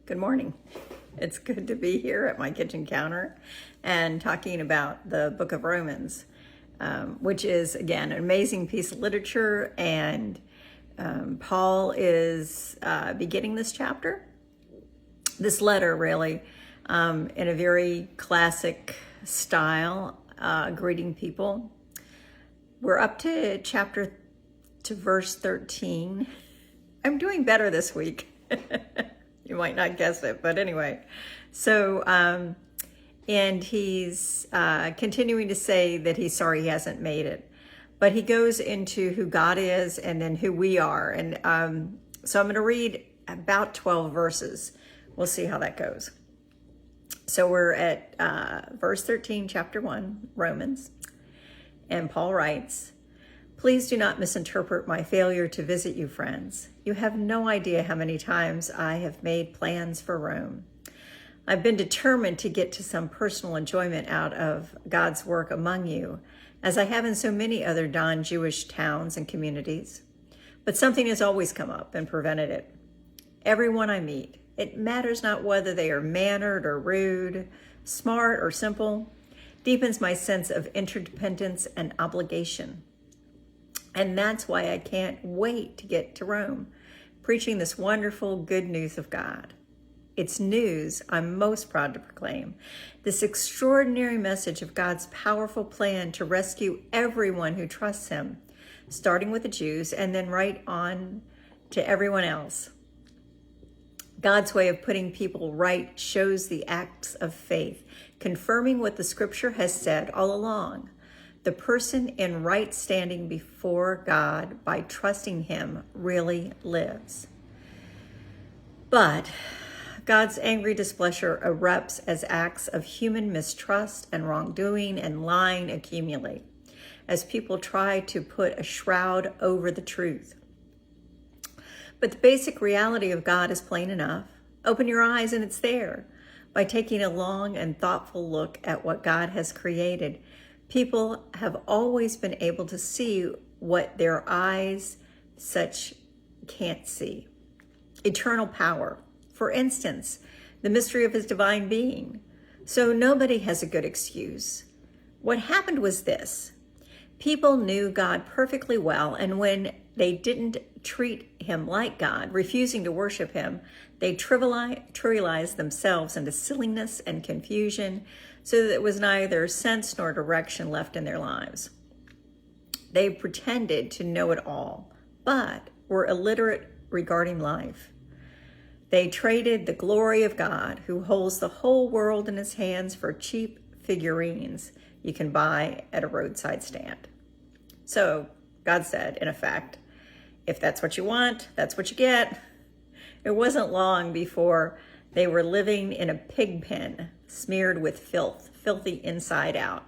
Good morning. It's good to be here at my kitchen counter and talking about the book of Romans, which is, again, an amazing piece of literature. And Paul is beginning this chapter, this letter, really, in a very classic style, greeting people. We're up to verse 13. I'm doing better this week. You might not guess it, but anyway. So, and he's continuing to say that he's sorry he hasn't made it. But he goes into who God is and then who we are. And so I'm going to read about 12 verses. We'll see how that goes. So we're at verse 13, chapter 1, Romans. And Paul writes, "Please do not misinterpret my failure to visit you, friends. You have no idea how many times I have made plans for Rome. I've been determined to get to some personal enjoyment out of God's work among you, as I have in so many other non-Jewish towns and communities. But something has always come up and prevented it. Everyone I meet, it matters not whether they are mannered or rude, smart or simple, deepens my sense of interdependence and obligation. And that's why I can't wait to get to Rome, preaching this wonderful good news of God. It's news I'm most proud to proclaim. This extraordinary message of God's powerful plan to rescue everyone who trusts him, starting with the Jews and then right on to everyone else. God's way of putting people right shows the acts of faith, confirming what the scripture has said all along. The person in right standing before God by trusting him really lives. But God's angry displeasure erupts as acts of human mistrust and wrongdoing and lying accumulate, as people try to put a shroud over the truth. But the basic reality of God is plain enough. Open your eyes and it's there. By taking a long and thoughtful look at what God has created, people have always been able to see what their eyes such can't see. Eternal power, for instance, the mystery of his divine being. So nobody has a good excuse. What happened was this. People knew God perfectly well, and when they didn't treat him like God, refusing to worship him, they trivialized themselves into silliness and confusion, so that there was neither sense nor direction left in their lives. They pretended to know it all, but were illiterate regarding life. They traded the glory of God, who holds the whole world in his hands, for cheap figurines you can buy at a roadside stand. So God said, in effect, if that's what you want, that's what you get. It wasn't long before they were living in a pig pen, smeared with filth, filthy inside out.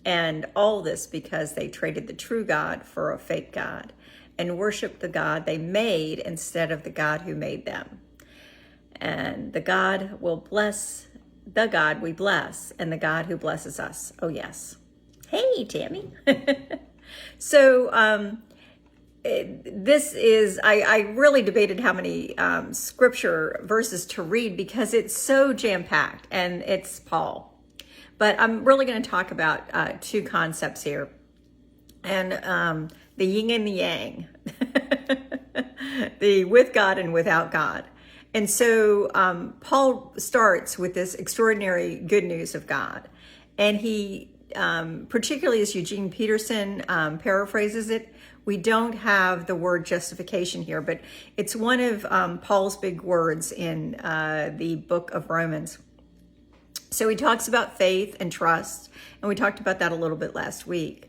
And all this because they traded the true God for a fake God and worshiped the God they made instead of the God who made them. And the God will bless the God we bless, and the God who blesses us. Oh, yes. Hey, Tammy. So this is, I really debated how many scripture verses to read because it's so jam-packed, and it's Paul. But I'm really going to talk about two concepts here, and the yin and the yang, the with God and without God. And so Paul starts with this extraordinary good news of God. And he, particularly as Eugene Peterson paraphrases it, we don't have the word justification here, but it's one of Paul's big words in the book of Romans. So he talks about faith and trust, and we talked about that a little bit last week.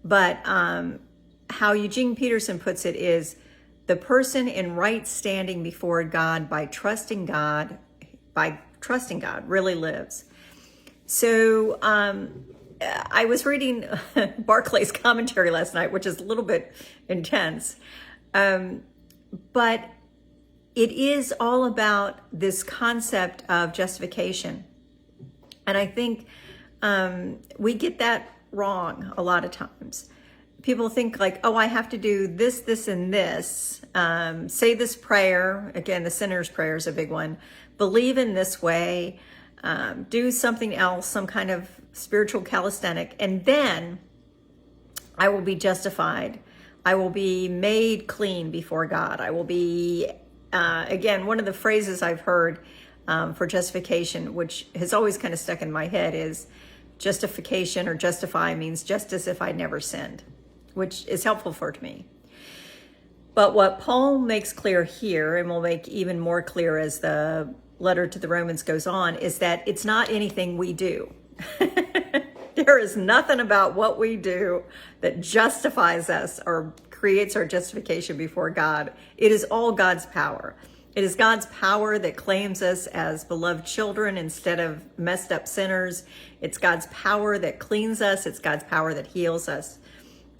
But how Eugene Peterson puts it is, the person in right standing before God by trusting God really lives. So I was reading Barclay's commentary last night, which is a little bit intense. But it is all about this concept of justification. And I think we get that wrong a lot of times. people think like, oh, I have to do this, this, and this. Say this prayer. Again, the sinner's prayer is a big one. Believe in this way. Do something else, some kind of spiritual calisthenic, and then I will be justified. I will be made clean before God. I will be, again, one of the phrases I've heard for justification, which has always kind of stuck in my head, is justification or justify means just as if I'd never sinned, which is helpful for me. But what Paul makes clear here, and will make even more clear as the letter to the Romans goes on, is that it's not anything we do. There is nothing about what we do that justifies us or creates our justification before God. It is all God's power. It is God's power that claims us as beloved children instead of messed up sinners. It's God's power that cleans us. It's God's power that heals us.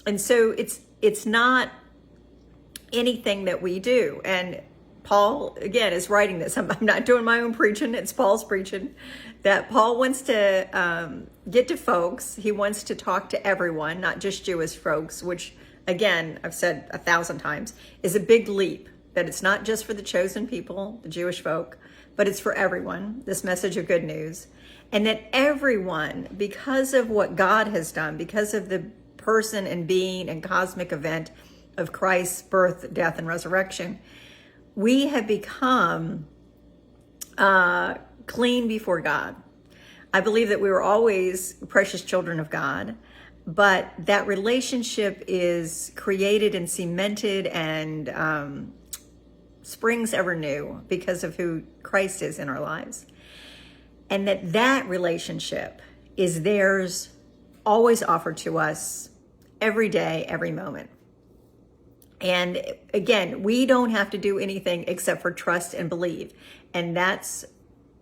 And so it's not anything that we do. And Paul, again, is writing this. I'm not doing my own preaching. It's Paul's preaching. That Paul wants to get to folks. He wants to talk to everyone, not just Jewish folks, which, again, I've said 1,000 times, is a big leap. That it's not just for the chosen people, the Jewish folk, but it's for everyone, this message of good news. And that everyone, because of what God has done, because of the person and being and cosmic event of Christ's birth, death, and resurrection, we have become clean before God. I believe that we were always precious children of God, but that relationship is created and cemented and springs ever new because of who Christ is in our lives. And that relationship is theirs, always offered to us every day, every moment. And again, we don't have to do anything except for trust and believe. And that's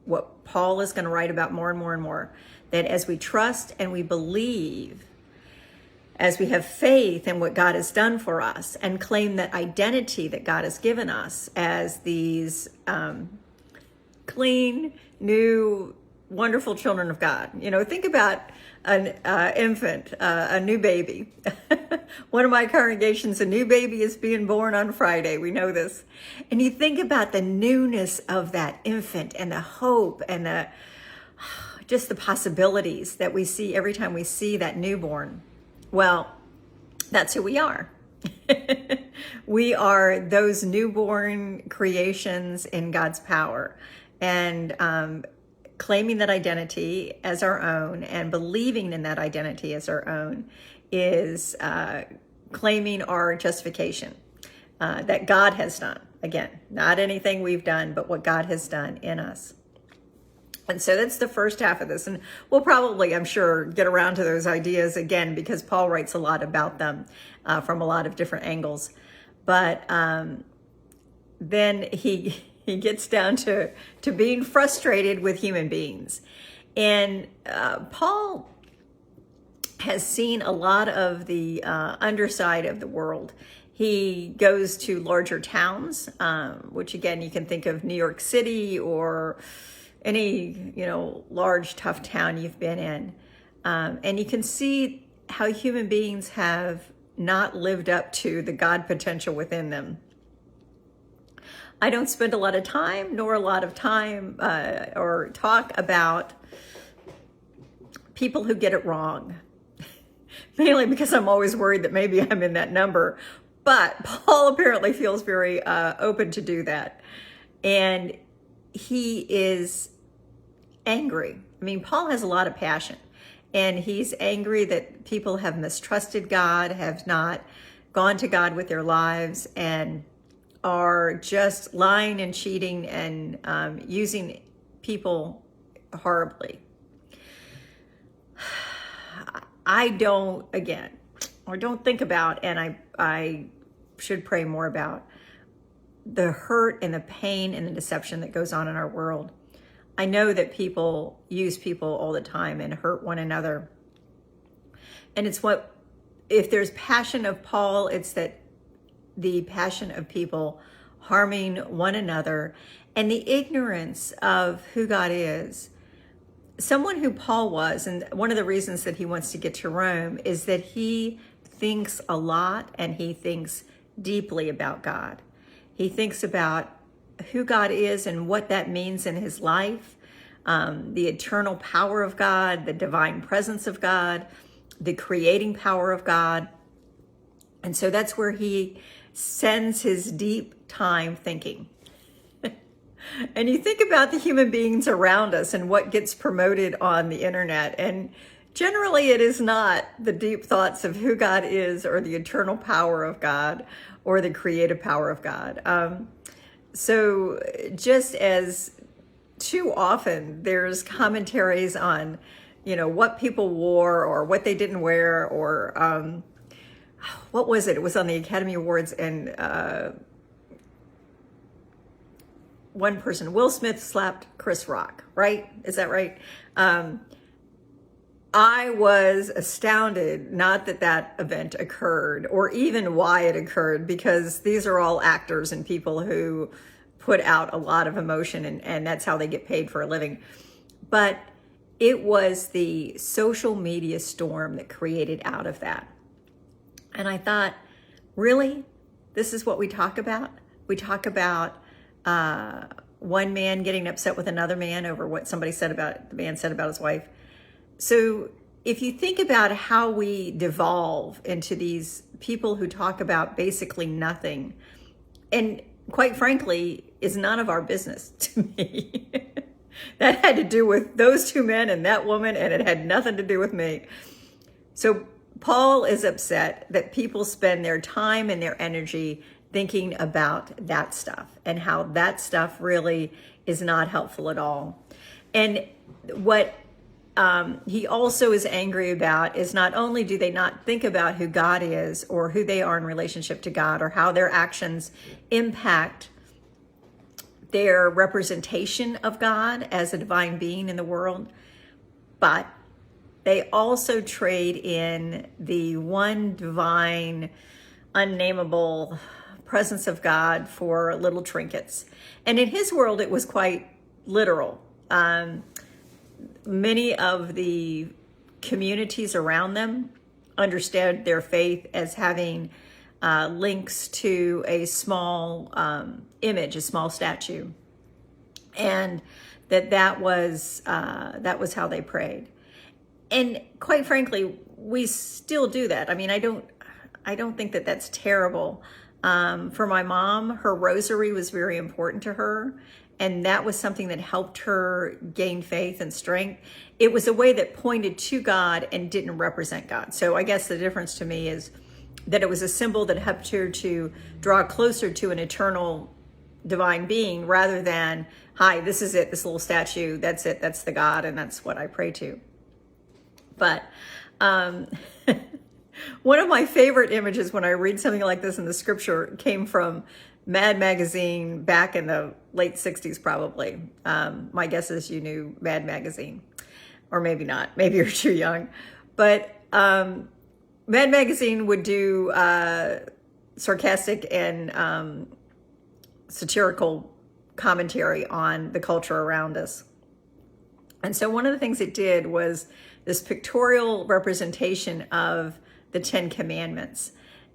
what Paul is going to write about more and more and more. That as we trust and we believe, as we have faith in what God has done for us and claim that identity that God has given us as these clean, new, wonderful children of God. You know, think about an infant, a new baby. One of my congregations, a new baby is being born on Friday. We know this. And you think about the newness of that infant and the hope and just the possibilities that we see every time we see that newborn. Well, that's who we are. We are those newborn creations in God's power. And claiming that identity as our own and believing in that identity as our own is claiming our justification that God has done. Again, not anything we've done, but what God has done in us. And so that's the first half of this. And we'll probably, I'm sure, get around to those ideas again, because Paul writes a lot about them from a lot of different angles. But then he gets down to being frustrated with human beings. And Paul has seen a lot of the underside of the world. He goes to larger towns, which again, you can think of New York City or any, large, tough town you've been in. And you can see how human beings have not lived up to the God potential within them. I don't spend a lot of time, nor a lot of time or talk about people who get it wrong. Mainly because I'm always worried that maybe I'm in that number. But Paul apparently feels very open to do that. And he is angry. I mean, Paul has a lot of passion. And he's angry that people have mistrusted God, have not gone to God with their lives, and are just lying and cheating and using people horribly. I don't think about, and I should pray more about, the hurt and the pain and the deception that goes on in our world. I know that people use people all the time and hurt one another. And if there's passion of Paul, it's that the passion of people harming one another and the ignorance of who God is. Someone who Paul was, and one of the reasons that he wants to get to Rome is that he thinks a lot and he thinks deeply about God. He thinks about who God is and what that means in his life, the eternal power of God, the divine presence of God, the creating power of God. And so that's where he spends his deep time thinking. And you think about the human beings around us and what gets promoted on the internet. And generally, it is not the deep thoughts of who God is or the eternal power of God or the creative power of God. So just as too often there's commentaries on, what people wore or what they didn't wear, or what was it? It was on the Academy Awards, and one person, Will Smith slapped Chris Rock, right? Is that right? I was astounded, not that event occurred or even why it occurred, because these are all actors and people who put out a lot of emotion, and that's how they get paid for a living. But it was the social media storm that created out of that. And I thought, really? This is what we talk about? We talk about one man getting upset with another man over what the man said about his wife. So if you think about how we devolve into these people who talk about basically nothing, and quite frankly, is none of our business to me. That had to do with those two men and that woman, and it had nothing to do with me. So Paul is upset that people spend their time and their energy thinking about that stuff and how that stuff really is not helpful at all. And what he also is angry about is not only do they not think about who God is or who they are in relationship to God or how their actions impact their representation of God as a divine being in the world, but they also trade in the one divine, unnameable presence of God for little trinkets. And in his world, it was quite literal. Many of the communities around them understood their faith as having links to a small image, a small statue, and that was how they prayed. And quite frankly, we still do that. I mean, I don't think that that's terrible. For my mom, her rosary was very important to her, and that was something that helped her gain faith and strength. It was a way that pointed to God and didn't represent God. So I guess the difference to me is that it was a symbol that helped her to draw closer to an eternal divine being, rather than, hi, this is it, this little statue, that's it, that's the God, and that's what I pray to. But one of my favorite images when I read something like this in the scripture came from Mad Magazine back in the late 60s, probably. My guess is you knew Mad Magazine, or maybe not. Maybe you're too young. But Mad Magazine would do sarcastic and satirical commentary on the culture around us. And so one of the things it did was this pictorial representation of the 10 Commandments.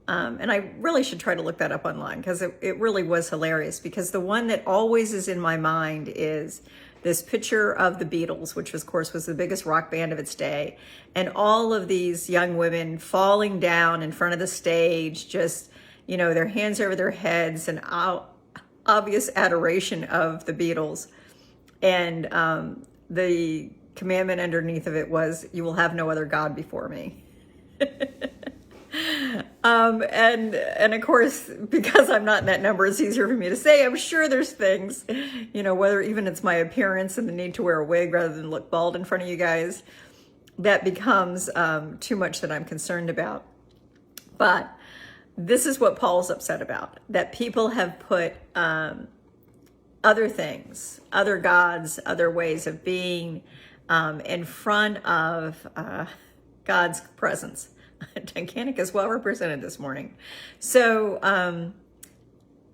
And I really should try to look that up online, because it really was hilarious, because the one that always is in my mind is this picture of the Beatles, which of course was the biggest rock band of its day, and all of these young women falling down in front of the stage, just, their hands over their heads, and obvious adoration of the Beatles. And the commandment underneath of it was, you will have no other God before me. And of course, because I'm not in that number, it's easier for me to say. I'm sure there's things, whether even it's my appearance and the need to wear a wig rather than look bald in front of you guys, that becomes too much that I'm concerned about. But this is what Paul's upset about, that people have put other things, other gods, other ways of being in front of God's presence. Titanic is well represented this morning. So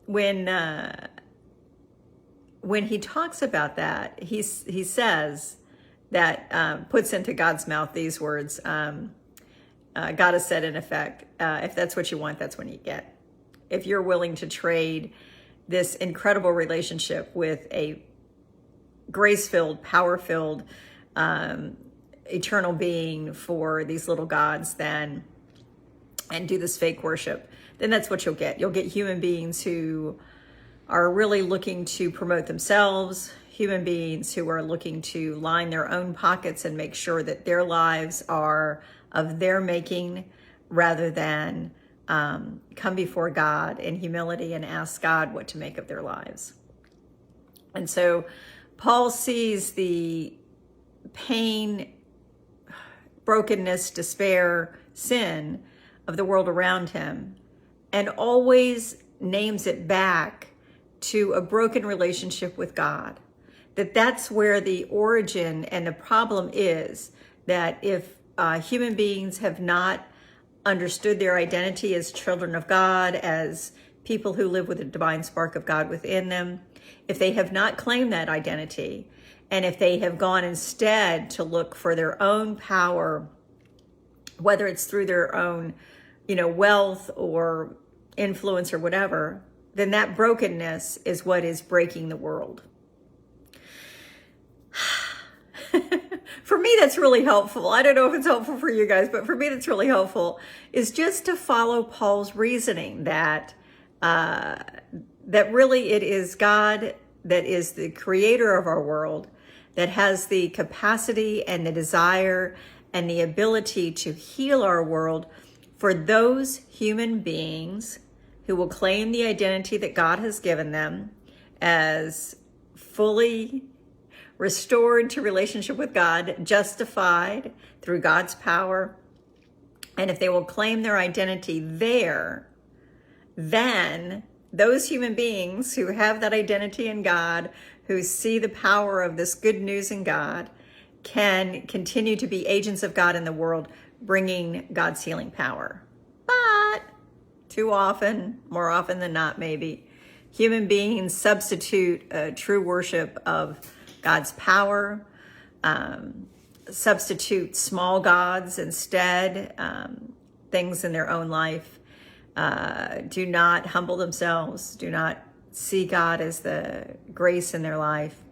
when he talks about that, he says that, puts into God's mouth these words, God has said, in effect, if that's what you want, that's when you get. If you're willing to trade this incredible relationship with a grace-filled, power-filled, eternal being for these little gods, then, and do this fake worship, then that's what you'll get. You'll get human beings who are really looking to promote themselves, human beings who are looking to line their own pockets and make sure that their lives are of their making, rather than come before God in humility and ask God what to make of their lives. And so Paul sees the pain, brokenness, despair, sin of the world around him, and always names it back to a broken relationship with God. That's where the origin and the problem is, that if human beings have not understood their identity as children of God, as people who live with a divine spark of God within them, if they have not claimed that identity, and if they have gone instead to look for their own power, whether it's through their own, wealth or influence or whatever, then that brokenness is what is breaking the world. For me, that's really helpful. I don't know if it's helpful for you guys, but for me, that's really helpful, is just to follow Paul's reasoning that really it is God that is the creator of our world, that has the capacity and the desire and the ability to heal our world for those human beings who will claim the identity that God has given them as fully restored to relationship with God, justified through God's power. And if they will claim their identity there, then those human beings who have that identity in God, who see the power of this good news in God, can continue to be agents of God in the world, bringing God's healing power. But too often, more often than not maybe, human beings substitute true worship of God's power, substitute small gods instead, things in their own life, do not humble themselves, do not see God as the grace in their life.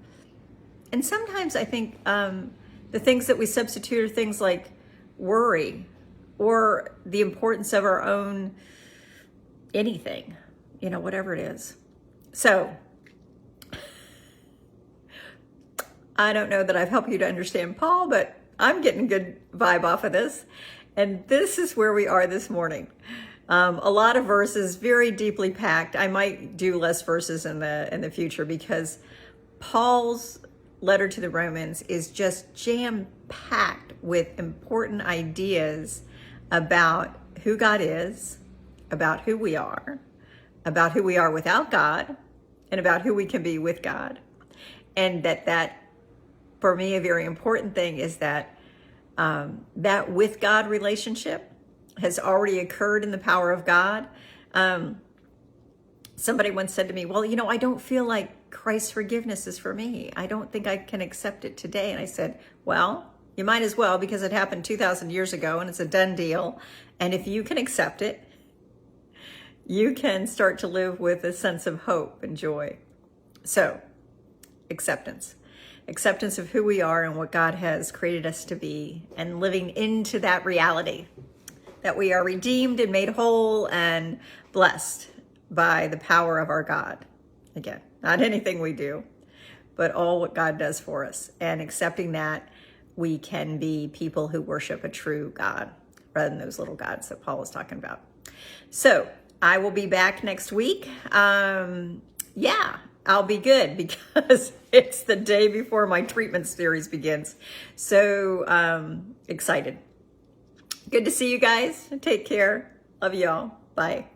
And sometimes I think the things that we substitute are things like worry, or the importance of our own anything, whatever it is. So I don't know that I've helped you to understand Paul, but I'm getting a good vibe off of this. And this is where we are this morning. A lot of verses, very deeply packed. I might do less verses in the future, because Paul's letter to the Romans is just jam-packed with important ideas about who God is, about who we are without God, and about who we can be with God. And that for me, a very important thing is that that with God relationship has already occurred in the power of God. Somebody once said to me, well, I don't feel like Christ's forgiveness is for me. I don't think I can accept it today. And I said, well, you might as well, because it happened 2,000 years ago and it's a done deal. And if you can accept it, you can start to live with a sense of hope and joy. So, acceptance of who we are and what God has created us to be, and living into that reality that we are redeemed and made whole and blessed by the power of our God. Again, not anything we do, but all what God does for us, and accepting that we can be people who worship a true God rather than those little gods that Paul was talking about. So I will be back next week. I'll be good, because it's the day before my treatment series begins. So excited. Good to see you guys. Take care. Love y'all. Bye.